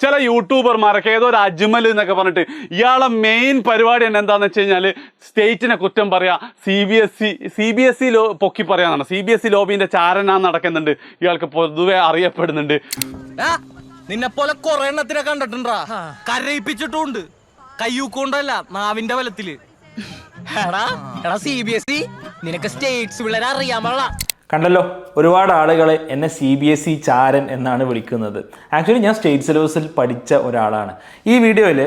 ചില യൂട്യൂബർമാരൊക്കെ ഏതോ ഒരു അജ്മൽ എന്നൊക്കെ പറഞ്ഞിട്ട് ഇയാളെ മെയിൻ പരിപാടി തന്നെ എന്താണെന്ന് വെച്ച് കഴിഞ്ഞാൽ സ്റ്റേറ്റിനെ കുറ്റം പറയാ, സി ബി എസ് ഇ പൊക്കി പറയാന്നാണ്. CBSE ലോബിന്റെ ചാരന നടക്കുന്നുണ്ട്, ഇയാൾക്ക് പൊതുവെ അറിയപ്പെടുന്നുണ്ട്. നിന്നെ പോലെ കൊറേ എണ്ണത്തിനെ കണ്ടിട്ടുണ്ടാ, കരയിപ്പിച്ചിട്ടുണ്ട്. കയ്യൂക്കൊണ്ടല്ല, നാവിന്റെ ബലത്തില്. എടാ CBSE നിനക്ക് സ്റ്റേറ്റ്സ് പിള്ളേരെ അറിയാൻ പാടില്ല. കണ്ടല്ലോ, ഒരുപാട് ആളുകൾ എന്നെ CBSE ചാരൻ എന്നാണ് വിളിക്കുന്നത്. ആക്ച്വലി ഞാൻ സ്റ്റേറ്റ് സിലബസിൽ പഠിച്ച ഒരാളാണ്. ഈ വീഡിയോയിൽ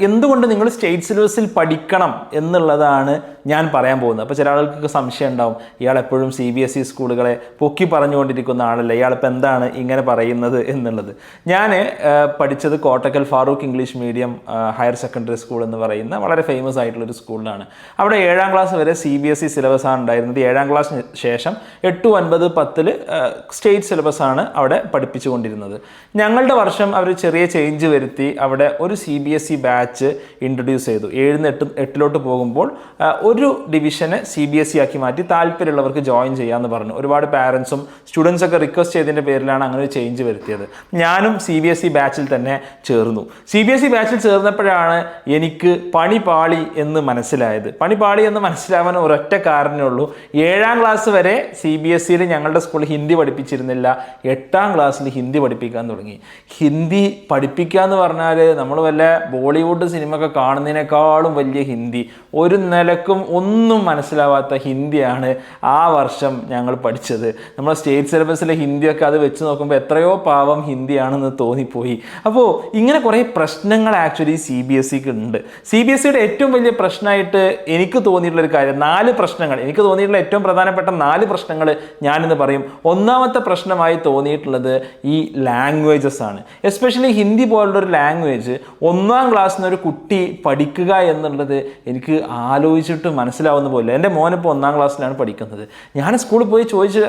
എന്തുകൊണ്ട് നിങ്ങൾ സ്റ്റേറ്റ് സിലബസിൽ പഠിക്കണം എന്നുള്ളതാണ് ഞാൻ പറയാൻ പോകുന്നത്. അപ്പോൾ ചില ആളുകൾക്ക് സംശയം ഉണ്ടാവും, ഇയാൾ എപ്പോഴും CBSE സ്കൂളുകളെ പൊക്കി പറഞ്ഞുകൊണ്ടിരിക്കുന്ന ആളല്ലേ, ഇയാളിപ്പോൾ എന്താണ് ഇങ്ങനെ പറയുന്നത് എന്നുള്ളത്. ഞാൻ പഠിച്ചത് Kottakkal Farook English medium higher secondary school എന്ന് പറയുന്ന വളരെ ഫേമസ് ആയിട്ടുള്ളൊരു സ്കൂളിലാണ്. അവിടെ 7ാം ക്ലാസ് വരെ CBSE സിലബസാണ് ഉണ്ടായിരുന്നത്. 7ാം ക്ലാസ്സിന് ശേഷം 8, 9, 10 സ്റ്റേറ്റ് സിലബസാണ് അവിടെ പഠിപ്പിച്ചുകൊണ്ടിരുന്നത്. ഞങ്ങളുടെ വർഷം അവർ ചെറിയ ചേഞ്ച് വരുത്തി അവിടെ ഒരു CBSE ബാച്ച് ഇൻട്രൊഡ്യൂസ് ചെയ്തു. 7-ന്ന് 8 പോകുമ്പോൾ ഒരു ഡിവിഷനെ CBSE ആക്കി മാറ്റി താല്പര്യമുള്ളവർക്ക് ജോയിൻ ചെയ്യാമെന്ന് പറഞ്ഞു. ഒരുപാട് പാരൻസും സ്റ്റുഡൻസൊക്കെ റിക്വസ്റ്റ് ചെയ്തതിൻ്റെ പേരിലാണ് അങ്ങനെ ഒരു ചേഞ്ച് വരുത്തിയത്. ഞാനും CBSE ബാച്ചിൽ തന്നെ ചേർന്നു. CBSE ബാച്ചിൽ ചേർന്നപ്പോഴാണ് എനിക്ക് പണി പാളി എന്ന് മനസ്സിലായത്. പണി പാളി എന്ന് മനസ്സിലാവാൻ ഒരൊറ്റ കാരണമേ ഉള്ളൂ. 7ാം ക്ലാസ് വരെ CBSEയിൽ ഞങ്ങളുടെ സ്കൂളിൽ ഹിന്ദി പഠിപ്പിച്ചിരുന്നില്ല. 8ാം ക്ലാസ്സിൽ ഹിന്ദി പഠിപ്പിക്കാൻ തുടങ്ങി. ഹിന്ദി പഠിപ്പിക്കുക എന്ന് പറഞ്ഞാൽ നമ്മൾ വല്ല ബോളിവുഡ് സിനിമ ഒക്കെ കാണുന്നതിനേക്കാളും വലിയ ഹിന്ദി, ഒരു നിലക്കും ഒന്നും മനസ്സിലാവാത്ത ഹിന്ദിയാണ് ആ വർഷം ഞങ്ങൾ പഠിച്ചത്. നമ്മൾ സ്റ്റേറ്റ് സിലബസിലെ ഹിന്ദിയൊക്കെ അത് വെച്ച് നോക്കുമ്പോൾ എത്രയോ പാവം ഹിന്ദിയാണെന്ന് തോന്നിപ്പോയി. അപ്പോൾ ഇങ്ങനെ കുറേ പ്രശ്നങ്ങൾ ആക്ച്വലി CBSEക്ക് ഉണ്ട്. CBSEയുടെ ഏറ്റവും വലിയ പ്രശ്നമായിട്ട് എനിക്ക് തോന്നിയിട്ടുള്ളൊരു കാര്യം, 4 പ്രശ്നങ്ങൾ, എനിക്ക് തോന്നിയിട്ടുള്ള ഏറ്റവും പ്രധാനപ്പെട്ട 4 പ്രശ്നങ്ങൾ ഞാനിന്ന് പറയും. ഒന്നാമത്തെ പ്രശ്നമായി തോന്നിയിട്ടുള്ളത് ഈ ലാംഗ്വേജസ് ആണ്. എസ്പെഷ്യലി ഹിന്ദി പോലുള്ളൊരു ലാംഗ്വേജ് 1ാം ക്ലാസ്സിൽ നിന്ന് ഒരു കുട്ടി പഠിക്കുക എന്നുള്ളത് എനിക്ക് ആലോചിച്ചിട്ട് മനസ്സിലാവുന്ന പോലെ. എൻ്റെ മോനിപ്പോൾ 1ാം ക്ലാസ്സിലാണ് പഠിക്കുന്നത്. ഞാൻ സ്കൂളിൽ പോയി ചോദിച്ച്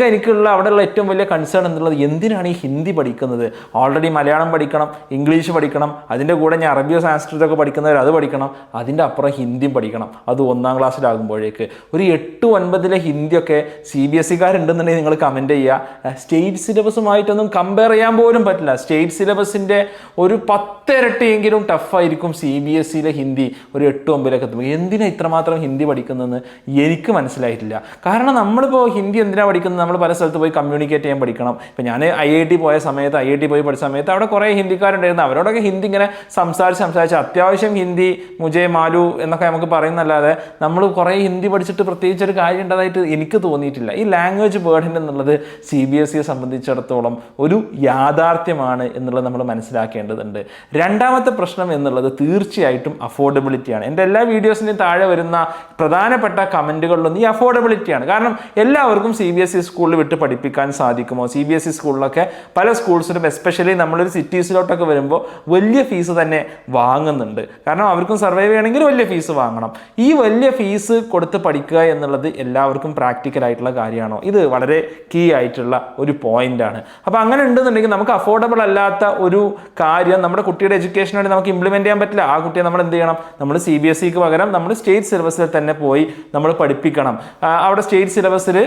എനിക്കുള്ള അവിടെയുള്ള ഏറ്റവും വലിയ കൺസേൺ എന്നുള്ളത്, എന്തിനാണ് ഈ ഹിന്ദി പഠിക്കുന്നത്? ഓൾറെഡി മലയാളം പഠിക്കണം, ഇംഗ്ലീഷ് പഠിക്കണം, അതിൻ്റെ കൂടെ ഞാൻ അറബിയോ സാൻസ്ക്രിറ്റൊക്കെ പഠിക്കുന്നവർ അത് പഠിക്കണം, അതിൻ്റെ അപ്പുറം ഹിന്ദിയും പഠിക്കണം. അത് 1ാം ക്ലാസ്സിലാകുമ്പോഴേക്ക് ഒരു 8, 9 ഹിന്ദിയൊക്കെ CBSEക്കാരുണ്ടെന്നുണ്ടെങ്കിൽ നിങ്ങൾ കമൻറ്റ് ചെയ്യുക. സ്റ്റേറ്റ് സിലബസുമായിട്ടൊന്നും കമ്പയർ ചെയ്യാൻ പോലും പറ്റില്ല. സ്റ്റേറ്റ് സിലബസിൻ്റെ ഒരു 10 ഇരട്ടിയെങ്കിലും ടഫായിരിക്കും CBSEയിലെ ഹിന്ദി ഒരു 8, 9 എത്തുമ്പോൾ. എന്തിനാണ് ഇത്രമാത്രം ഹിന്ദി പഠിക്കുന്നതെന്ന് എനിക്ക് മനസ്സിലായിട്ടില്ല. കാരണം നമ്മളിപ്പോൾ ഹിന്ദി എന്തിനാണ് പഠിക്കുന്നത്? നമ്മൾ പല സ്ഥലത്ത് പോയി കമ്മ്യൂണിക്കേറ്റ് ചെയ്യാൻ പഠിക്കണം. ഇപ്പോൾ ഞാൻ IIT പോയ സമയത്ത്, IIT പോയി പഠിച്ച സമയത്ത് അവിടെ കുറേ ഹിന്ദിക്കാരുണ്ടായിരുന്നു. അവരോടൊക്കെ ഹിന്ദി ഇങ്ങനെ സംസാരിച്ച് അത്യാവശ്യം ഹിന്ദി മുജേ മാലു എന്നൊക്കെ നമുക്ക് പറയുന്നല്ലാതെ നമ്മൾ കുറേ ഹിന്ദി പഠിച്ചിട്ട് പ്രത്യേകിച്ച് ഒരു കാര്യം ഉണ്ടതായിട്ട് എനിക്ക് തോന്നിയിട്ടില്ല. ഈ ലാംഗ്വേജ് ബേർഡൻ എന്നുള്ളത് CBSEയെ സംബന്ധിച്ചിടത്തോളം ഒരു യാഥാർത്ഥ്യമാണ് എന്നുള്ളത് നമ്മൾ മനസ്സിലാക്കേണ്ടതുണ്ട്. രണ്ടാമത്തെ പ്രശ്നം എന്നുള്ളത് തീർച്ചയായിട്ടും അഫോർഡബിലിറ്റിയാണ്. എൻ്റെ എല്ലാ വീഡിയോസിൻ്റെയും താഴെ വരുന്ന പ്രധാനപ്പെട്ട കമൻറ്റുകളിലൊന്നും ഈ അഫോർഡബിലിറ്റിയാണ്. കാരണം എല്ലാവർക്കും CBSE സ്കൂളിൽ വിട്ട് പഠിപ്പിക്കാൻ സാധിക്കുമോ? CBSE സ്കൂളിലൊക്കെ പല സ്കൂൾസിലും എസ്പെഷ്യലി നമ്മളൊരു സിറ്റീസിലോട്ടൊക്കെ വരുമ്പോൾ വലിയ ഫീസ് തന്നെ വാങ്ങുന്നുണ്ട്. കാരണം അവർക്കും സർവൈവ് ചെയ്യണമെങ്കിൽ വലിയ ഫീസ് വാങ്ങണം. ഈ വലിയ ഫീസ് കൊടുത്ത് പഠിക്കുക എന്നുള്ളത് എല്ലാവർക്കും പ്രാക്ടിക്കൽ ആയിട്ടുള്ള കാര്യമാണോ? ഇത് വളരെ കീ ആയിട്ടുള്ള ഒരു പോയിന്റാണ്. അപ്പോൾ അങ്ങനെ ഉണ്ടെന്നുണ്ടെങ്കിൽ നമുക്ക് അഫോർഡബിൾ അല്ലാത്ത ഒരു കാര്യം നമ്മുടെ കുട്ടിയുടെ എഡ്യൂക്കേഷന് വേണ്ടി നമുക്ക് ഇംപ്ലിമെന്റ് ചെയ്യാൻ പറ്റില്ല. ആ കുട്ടിയെ നമ്മൾ എന്ത് ചെയ്യണം? നമ്മൾ CBSEക്ക് പകരം നമ്മൾ സ്റ്റേറ്റ് സിലബസിൽ തന്നെ പോയി നമ്മൾ പഠിപ്പിക്കണം. അവിടെ സ്റ്റേറ്റ് സിലബസിൽ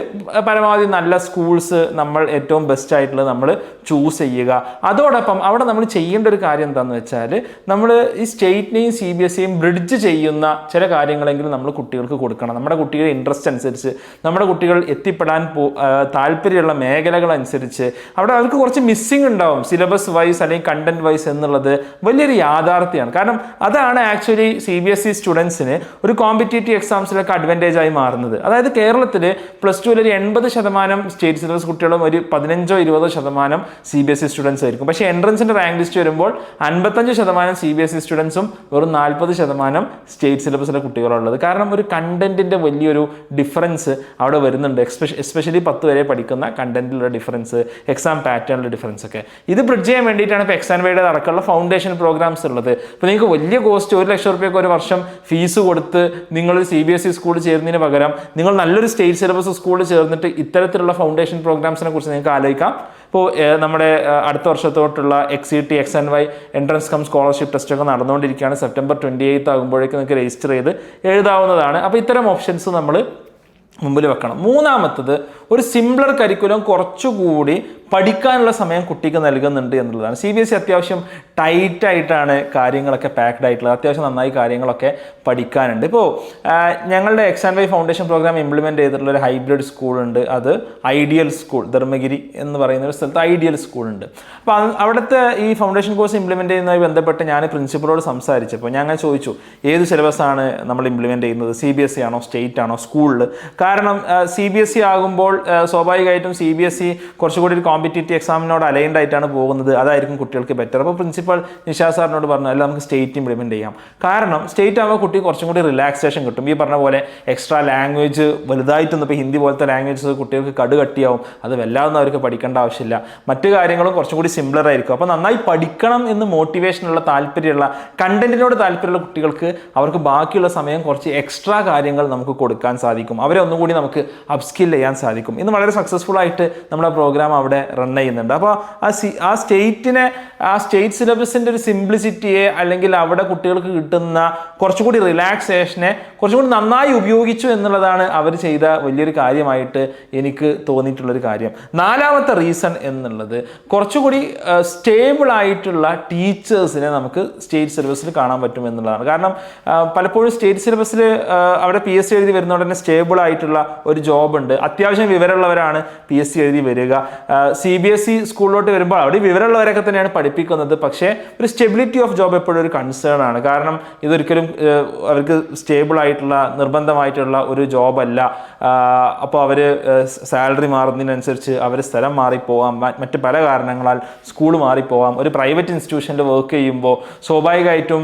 പരമാവധി നല്ല സ്കൂൾസ് നമ്മൾ ഏറ്റവും ബെസ്റ്റ് ആയിട്ടുള്ളത് നമ്മൾ ചൂസ് ചെയ്യുക. അതോടൊപ്പം അവിടെ നമ്മൾ ചെയ്യേണ്ട ഒരു കാര്യം എന്താണെന്ന് വെച്ചാൽ, നമ്മൾ ഈ സ്റ്റേറ്റിനെയും CBSEയും ബ്രിഡ്ജ് ചെയ്യുന്ന ചില കാര്യങ്ങളെങ്കിലും നമ്മൾ കുട്ടികൾക്ക് കൊടുക്കണം. നമ്മുടെ കുട്ടികളുടെ ഇൻട്രസ്റ്റ് അനുസരിച്ച്, നമ്മുടെ കുട്ടികൾ എത്തിപ്പെടാൻ താല്പര്യമുള്ള മേഖലകൾ അനുസരിച്ച് അവിടെ അവർക്ക് കുറച്ച് മിസ്സിങ് ഉണ്ടാവും, സിലബസ് വൈസ് അല്ലെങ്കിൽ കണ്ടന്റ് വൈസ് എന്നുള്ളത് വലിയൊരു യാഥാർത്ഥ്യമാണ്. കാരണം അതാണ് ആക്ച്വലി CBSE സ്റ്റുഡൻസിന് ഒരു കോമ്പറ്റേറ്റീവ് എക്സാംസിലൊക്കെ അഡ്വാൻറ്റേജ് ആയി മാറുന്നത്. അതായത് കേരളത്തിൽ +2 ഒരു 80% സ്റ്റേറ്റ് സിലബസ് കുട്ടികളും ഒരു 15-20% CBSE സ്റ്റുഡൻസ് ആയിരിക്കും. പക്ഷേ എൻട്രൻസിൻ്റെ റാങ്ക് ലിസ്റ്റ് വരുമ്പോൾ 55% CBSE സ്റ്റുഡൻസും വെറും 40% സ്റ്റേറ്റ് സിലബസിലെ കുട്ടികളുള്ളത്. കാരണം ഒരു കണ്ടന്റിൻ്റെ വലിയൊരു ഡിഫറൻസ് അവിടെ വരുന്നുണ്ട്. എസ്പെഷ്യലി 10 വരെ പഠിക്കുന്ന കണ്ടന്റിലുള്ള ഡിഫറൻസ്, എക്സാം പാറ്റേണിലുള്ള ഡിഫറൻസ് ഒക്കെ. ഇത് ബ്രിഡ്ജ് ചെയ്യാൻ വേണ്ടിയിട്ടാണ് ഇപ്പോൾ എക്സാം വൈഡ് അടക്കമുള്ള ഫൗണ്ടേഷൻ പ്രോഗ്രാംസ് ഉള്ളത്. ഇപ്പോൾ നിങ്ങൾക്ക് വലിയ കോസ്റ്റ് 1 ലക്ഷം രൂപയ്ക്ക് ഒരു വർഷം ഫീസ് കൊടുത്ത് നിങ്ങൾ CBSE സ്കൂളിൽ ചേരുന്നതിന് പകരം നിങ്ങൾ നല്ലൊരു സ്റ്റേറ്റ് സിലബസ് സ്കൂളിൽ ചേർന്നിട്ട് ഇത്തരത്തിലുള്ള ഫൗണ്ടേഷൻ പ്രോഗ്രാംസിനെ കുറിച്ച് നിങ്ങൾക്ക് ആലോചിക്കാം. ഇപ്പോൾ നമ്മുടെ അടുത്ത വർഷത്തോട്ടുള്ള XCT XNY entrance come scholarship test ഒക്കെ നടന്നുകൊണ്ടിരിക്കുകയാണ്. സെപ്റ്റംബർ 28 ആകുമ്പോഴേക്കും നിങ്ങൾക്ക് രജിസ്റ്റർ ചെയ്ത് എഴുതാവുന്നതാണ്. അപ്പോൾ ഇത്തരം ഓപ്ഷൻസ് നമ്മൾ മുമ്പിൽ വെക്കണം. മൂന്നാമത്തത്, ഒരു സിംപ്ലർ കരിക്കുലം കുറച്ചുകൂടി പഠിക്കാനുള്ള സമയം കുട്ടിക്ക് നൽകുന്നുണ്ട് എന്നുള്ളതാണ്. CBSE അത്യാവശ്യം ടൈറ്റായിട്ടാണ് കാര്യങ്ങളൊക്കെ പാക്ഡ് ആയിട്ടുള്ളത്. അത്യാവശ്യം നന്നായി കാര്യങ്ങളൊക്കെ പഠിക്കാനുണ്ട്. ഇപ്പോൾ ഞങ്ങളുടെ X&Y ഫൗണ്ടേഷൻ പ്രോഗ്രാം ഇംപ്ലിമെൻറ്റ് ചെയ്തിട്ടുള്ള ഒരു ഹൈബ്രിഡ് സ്കൂളുണ്ട്. അത് ഐഡിയൽ സ്കൂൾ, ധർമ്മഗിരി എന്ന് പറയുന്ന ഒരു സ്ഥലത്ത് ഐഡിയൽ സ്കൂളുണ്ട്. അപ്പോൾ അവിടുത്തെ ഈ ഫൗണ്ടേഷൻ കോഴ്സ് ഇംപ്ലിമെൻറ്റ് ചെയ്യുന്നതുമായി ബന്ധപ്പെട്ട് ഞാൻ പ്രിൻസിപ്പളോട് സംസാരിച്ചപ്പോൾ ഞാൻ ചോദിച്ചു, ഏത് സിലബസാണ് നമ്മൾ ഇംപ്ലിമെൻറ്റ് ചെയ്യുന്നത്, CBSE ആണോ സ്റ്റേറ്റ് ആണോ സ്കൂളിൽ? കാരണം CBSE ആകുമ്പോൾ സ്വാഭാവികമായിട്ടും CBSE കുറച്ചുകൂടി ഒരു കോമ്പറ്റേറ്റീവ് എക്സാമിനോട് അലൈൻഡ് ആയിട്ടാണ് പോകുന്നത്, അതായിരിക്കും കുട്ടികൾക്ക് ബെറ്റർ. അപ്പോൾ പ്രിൻസിപ്പൽ നിഷാ സാറിനോട് പറഞ്ഞു, അല്ല നമുക്ക് സ്റ്റേറ്റ് ഇംപ്ലിമെൻറ്റ് ചെയ്യാം. കാരണം സ്റ്റേറ്റ് ആകുമ്പോൾ കുട്ടി കുറച്ചും കൂടി റിലാക്സേഷൻ കിട്ടും. ഈ പറഞ്ഞ പോലെ എക്സ്ട്രാ ലാംഗ്വേജ് വലുതായിട്ടൊന്നും ഇപ്പോൾ ഹിന്ദി പോലത്തെ ലാംഗ്വേജസ് കുട്ടികൾക്ക് കടുകട്ടിയാവും, അത് വല്ലാതൊന്നും അവർക്ക് പഠിക്കേണ്ട ആവശ്യമില്ല. മറ്റു കാര്യങ്ങളും കുറച്ചും കൂടി സിംപ്ലർ ആയിരിക്കും. അപ്പോൾ നന്നായി പഠിക്കണം എന്ന് മോട്ടിവേഷനുള്ള താല്പര്യമുള്ള, കണ്ടന്റിനോട് താല്പര്യമുള്ള കുട്ടികൾക്ക് അവർക്ക് ബാക്കിയുള്ള സമയം കുറച്ച് എക്സ്ട്രാ കാര്യങ്ങൾ നമുക്ക് കൊടുക്കാൻ സാധിക്കും. അവരെ ഒന്നുകൂടി നമുക്ക് അപ്സ്കിൽ ചെയ്യാൻ സാധിക്കും. ഇന്ന് വളരെ സക്സസ്ഫുൾ ആയിട്ട് നമ്മുടെ പ്രോഗ്രാം അവിടെ റൺ ചെയ്യുന്നുണ്ട്. അപ്പോൾ ആ സ്റ്റേറ്റ് സിലബസിൻ്റെ ഒരു സിംപ്ലിസിറ്റിയെ, അല്ലെങ്കിൽ അവിടെ കുട്ടികൾക്ക് കിട്ടുന്ന കുറച്ചുകൂടി റിലാക്സേഷനെ കുറച്ചുകൂടി നന്നായി ഉപയോഗിച്ചു എന്നുള്ളതാണ് അവർ ചെയ്ത വലിയൊരു കാര്യമായിട്ട് എനിക്ക് തോന്നിയിട്ടുള്ളൊരു കാര്യം. നാലാമത്തെ റീസൺ എന്നുള്ളത് കുറച്ചുകൂടി സ്റ്റേബിൾ ആയിട്ടുള്ള ടീച്ചേഴ്സിനെ നമുക്ക് സ്റ്റേറ്റ് സിലബസിൽ കാണാൻ പറ്റും എന്നുള്ളതാണ്. കാരണം പലപ്പോഴും സ്റ്റേറ്റ് സിലബസിൽ അവിടെ PSC എഴുതി വരുന്നതുകൊണ്ട് തന്നെ സ്റ്റേബിൾ ആയിട്ടുള്ള ഒരു ജോബ് ഉണ്ട്. അത്യാവശ്യം വിവരമുള്ളവരാണ് PSC എഴുതി വരിക. CBSE സ്കൂളിലോട്ട് വരുമ്പോൾ അവിടെ വിവരമുള്ളവരൊക്കെ തന്നെയാണ് പഠിപ്പിക്കുന്നത്. പക്ഷേ ഒരു സ്റ്റെബിലിറ്റി ഓഫ് ജോബ് എപ്പോഴും ഒരു കൺസേൺ ആണ്. കാരണം ഇതൊരിക്കലും അവർക്ക് സ്റ്റേബിൾ ആയിട്ടുള്ള നിർബന്ധമായിട്ടുള്ള ഒരു ജോബല്ല. അപ്പോൾ അവർ സാലറി മാറുന്നതിനനുസരിച്ച് അവർ സ്ഥലം മാറിപ്പോവാം, മറ്റ് പല കാരണങ്ങളാൽ സ്കൂൾ മാറിപ്പോവാം. ഒരു പ്രൈവറ്റ് ഇൻസ്റ്റിറ്റ്യൂഷനിൽ വർക്ക് ചെയ്യുമ്പോൾ സ്വാഭാവികമായിട്ടും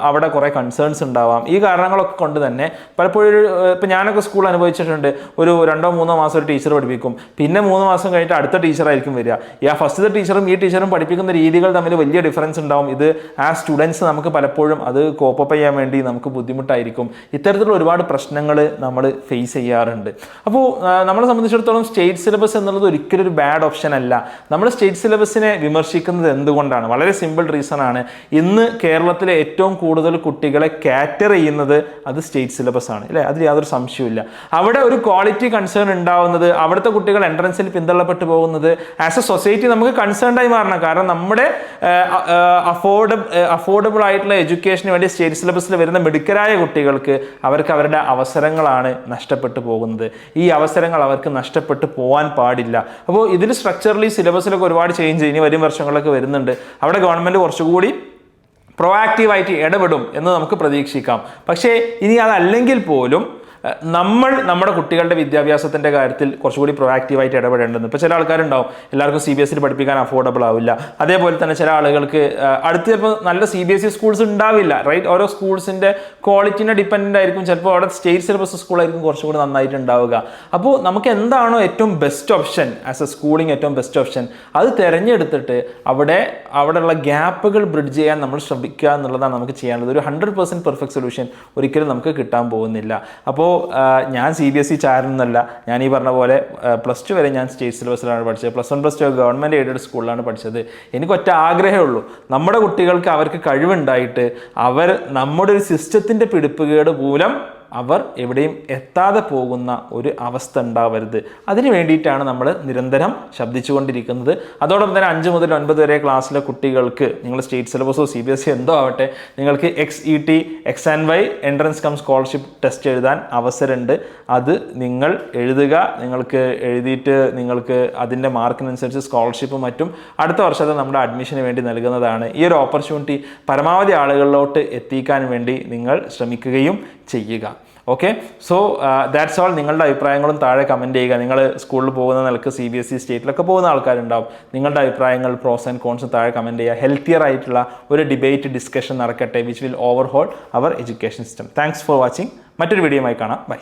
അവിടെ കുറേ കൺസേൺസ് ഉണ്ടാവാം. ഈ കാരണങ്ങളൊക്കെ കൊണ്ട് തന്നെ പലപ്പോഴും ഇപ്പോൾ ഞാനൊക്കെ സ്കൂൾ അനുഭവിച്ചിട്ടുണ്ട്. ഒരു 2-3 മാസം ഒരു ടീച്ചർ പഠിപ്പിക്കും, പിന്നെ 3 മാസം കഴിഞ്ഞിട്ട് അടുത്ത ടീച്ചറായിരിക്കും വരിക. ആ ഫസ്റ്റത്തെ ടീച്ചറും ഈ ടീച്ചറും പഠിപ്പിക്കുന്ന രീതികൾ തമ്മിൽ വലിയ ഡിഫറൻസ് ഉണ്ടാവും. ഇത് സ്റ്റുഡൻസ് നമുക്ക് പലപ്പോഴും അത് കോപ്പപ്പ് ചെയ്യാൻ വേണ്ടി നമുക്ക് ബുദ്ധിമുട്ടായിരിക്കും. ഇത്തരത്തിലുള്ള ഒരുപാട് പ്രശ്നങ്ങൾ നമ്മൾ ഫേസ് ചെയ്യാറുണ്ട്. അപ്പോൾ നമ്മളെ സംബന്ധിച്ചിടത്തോളം സ്റ്റേറ്റ് സിലബസ് എന്നുള്ളത് ഒരിക്കലും ഒരു ബാഡ് ഓപ്ഷൻ അല്ല. നമ്മൾ സ്റ്റേറ്റ് സിലബസിനെ വിമർശിക്കുന്നത് എന്തുകൊണ്ടാണ്? വളരെ സിമ്പിൾ റീസൺ ആണ്. ഇന്ന് കേരളത്തിലെ ഏറ്റവും കൂടുതൽ കുട്ടികളെ കാറ്റർ ചെയ്യുന്നത് അത് സ്റ്റേറ്റ് സിലബസ് ആണ്, അല്ലേ? അതിൽ യാതൊരു സംശയമില്ല. അവിടെ ഒരു ക്വാളിറ്റി കൺസേൺ ഉണ്ടാവുന്നത്, അവിടുത്തെ കുട്ടികൾ എൻട്രൻസിൽ പിന്തള്ളപ്പെട്ടു പോകുന്നത് ആസ് എ സൊസൈറ്റി നമുക്ക് കൺസേൺഡായി മാറണം. കാരണം നമ്മുടെ അഫോർഡബിൾ ആയിട്ടുള്ള എഡ്യൂക്കേഷന് വേണ്ടി സ്റ്റേറ്റ് സിലബസിൽ വരുന്ന മിടുക്കരായ കുട്ടികൾക്ക് അവർക്ക് അവരുടെ അവസരങ്ങളാണ് നഷ്ടപ്പെട്ടു പോകുന്നത്. ഈ അവസരങ്ങൾ അവർക്ക് നഷ്ടപ്പെട്ടു പോകാൻ പാടില്ല. അപ്പോൾ ഇതിൽ സ്ട്രക്ചറലി സിലബസിലൊക്കെ ഒരുപാട് ചേഞ്ച് ഇനി വരും വർഷങ്ങളൊക്കെ വരുന്നുണ്ട്. അവിടെ ഗവൺമെൻറ് കുറച്ചുകൂടി പ്രൊആക്റ്റീവായിട്ട് ഇടപെടും എന്ന് നമുക്ക് പ്രതീക്ഷിക്കാം. പക്ഷേ ഇനി അതല്ലെങ്കിൽ പോലും നമ്മൾ നമ്മുടെ കുട്ടികളുടെ വിദ്യാഭ്യാസത്തിൻ്റെ കാര്യത്തിൽ കുറച്ചുകൂടി പ്രൊആക്റ്റീവായിട്ട് ഇടപെടേണ്ടത്. ഇപ്പോൾ ചില ആൾക്കാരുണ്ടാവും, എല്ലാവർക്കും CBSE പഠിപ്പിക്കാൻ അഫോർഡബിൾ ആവില്ല. അതേപോലെ തന്നെ ചില ആളുകൾക്ക് അടുത്ത് ചിലപ്പോൾ നല്ല CBSE സ്കൂൾസ് ഉണ്ടാവില്ല, റൈറ്റ്? ഓരോ സ്കൂൾസിൻ്റെ ക്വാളിറ്റിനെ ഡിപ്പെൻഡൻ്റ് ആയിരിക്കും. ചിലപ്പോൾ അവിടെ സ്റ്റേറ്റ് സിലബസ് സ്കൂളായിരിക്കും കുറച്ചുകൂടി നന്നായിട്ട് ഉണ്ടാവുക. അപ്പോൾ നമുക്ക് എന്താണോ ഏറ്റവും best option, as A schooling ഏറ്റവും ബെസ്റ്റ് ഓപ്ഷൻ, അത് തിരഞ്ഞെടുത്തിട്ട് അവിടെയുള്ള ഗ്യാപ്പുകൾ ബ്രിഡ്ജ് ചെയ്യാൻ നമ്മൾ ശ്രമിക്കുക എന്നുള്ളതാണ് നമുക്ക് ചെയ്യാനുള്ളത്. ഒരു 100% പെർഫെക്റ്റ് സൊല്യൂഷൻ ഒരിക്കലും നമുക്ക് കിട്ടാൻ പോകുന്നില്ല. അപ്പോൾ ഞാൻ CBSE ചാരനൊന്നല്ല. ഞാൻ ഈ പറഞ്ഞ പോലെ +2 വരെ ഞാൻ സ്റ്റേറ്റ് സിലബസിലാണ് പഠിച്ചത്. +1 +2 ഗവൺമെൻറ് എയ്ഡഡ് സ്കൂളിലാണ് പഠിച്ചത്. എനിക്കൊറ്റ ആഗ്രഹമേ ഉള്ളൂ, നമ്മുടെ കുട്ടികൾക്ക് അവർക്ക് കഴിവുണ്ടായിട്ട് നമ്മുടെ ഒരു സിസ്റ്റത്തിൻ്റെ പിടിപ്പുകേട് മൂലം അവർ എവിടെയും എത്താതെ പോകുന്ന ഒരു അവസ്ഥ ഉണ്ടാവരുത്. അതിന് വേണ്ടിയിട്ടാണ് നമ്മൾ നിരന്തരം ശബ്ദിച്ചുകൊണ്ടിരിക്കുന്നത്. അതോടൊപ്പം തന്നെ 5 മുതൽ 9 വരെ ക്ലാസ്സിലെ കുട്ടികൾക്ക് നിങ്ങൾ സ്റ്റേറ്റ് സിലബസോ CBSE എന്തോ ആവട്ടെ, നിങ്ങൾക്ക് XET X&Y entrance come scholarship test എഴുതാൻ അവസരമുണ്ട്. അത് നിങ്ങൾ എഴുതുക. നിങ്ങൾക്ക് എഴുതിയിട്ട് നിങ്ങൾക്ക് അതിൻ്റെ മാർക്കിനനുസരിച്ച് സ്കോളർഷിപ്പും മറ്റും അടുത്ത വർഷത്തെ നമ്മുടെ അഡ്മിഷന് വേണ്ടി നൽകുന്നതാണ്. ഈ ഒരു ഓപ്പർച്യൂണിറ്റി പരമാവധി ആളുകളിലോട്ട് എത്തിക്കാൻ വേണ്ടി നിങ്ങൾ ശ്രമിക്കുകയും ചെയ്യുക. Okay, so that's all. നിങ്ങളുടെ അഭിപ്രായങ്ങളും താഴെ കമൻറ്റ് ചെയ്യുക. നിങ്ങൾ സ്കൂളിൽ പോകുന്ന നിലക്ക് CBSE സ്റ്റേറ്റിലൊക്കെ പോകുന്ന ആൾക്കാരുണ്ടാവും. നിങ്ങളുടെ അഭിപ്രായങ്ങൾ പ്രോസ് ആൻഡ് കോൺസ് താഴെ കമൻറ്റ് ചെയ്യുക. ഹെൽത്തിയർ ആയിട്ടുള്ള ഒരു ഡിബേറ്റ് ഡിസ്കഷൻ നടക്കട്ടെ, which will overhaul our education system. Thanks for watching. മറ്റൊരു വീഡിയോയുമായി കാണാം. ബൈ.